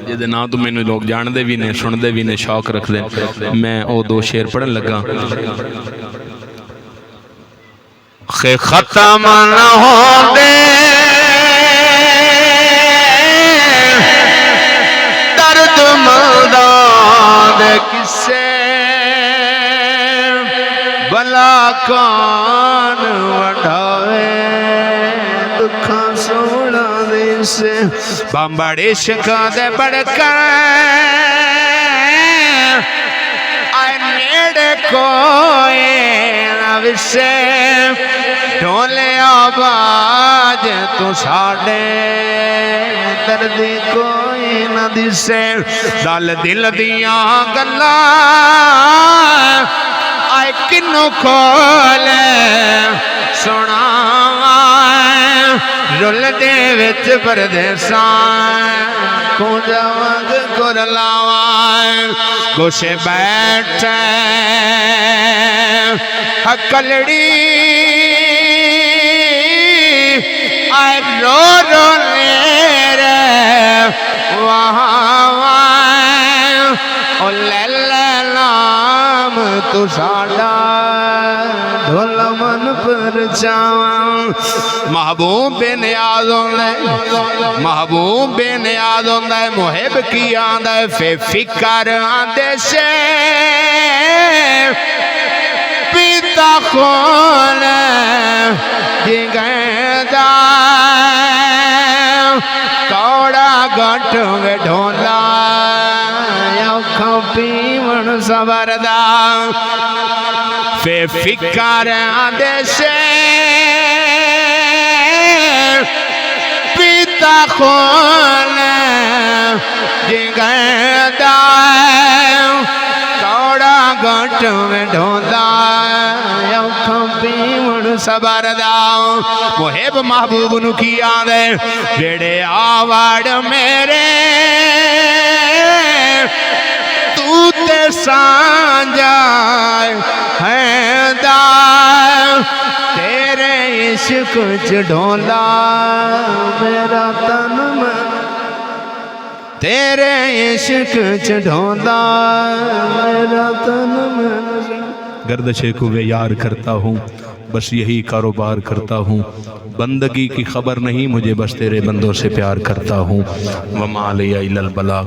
جہدے نام تو مینوں لوگ جان دے بھی نے سن دے بھی نے شوق رکھ دے میں او دو شعر پڑھن لگا خے ختم نہ ہو دے درد مردان دے کسے بلا کون وڈھاوے دکھاں سوڑا دے سے بامبڑی شکا دے بڑکا آئے نیڑے کوئی نہ وشے ڈھولے آباج تو ساڑے دردی کوئی نہ دسے دل دل دیاں گلا آئے کنو کھولے سنا رول دے وچ پردیساں کھوجا وگ کر لاوائیں گوشے بیٹھے ہکلڑی آئے رو رو لیرے وہاں او لے لے نام تو ساڑا ڈھول من پر چاواں محبوب بے نیاز ہوندے محبوب بے نیاز ہوندے محب کی آندے فے فکر آندے سے پیتا خون جگہ دائیں کوڑا گھٹ میں ڈھولا یا کھپیون سبردا فے فکر آندے سے پیتا خون جگہ دائیں کوڑا گھٹ میں ڈھولا یا کھپیون سبردا محب محبوب نو کی آندے بیڑے آوڑ میرے تو تے سانجائے ہیں دائیں تیرے عشق ڈھولا میرا تن من تیرے عشق ڈھولا میرا تن من گردش کو یار کرتا ہوں بس یہی کاروبار کرتا ہوں بندگی کی خبر نہیں مجھے بس تیرے بندوں سے پیار کرتا ہوں وما علیہ الا البلاغ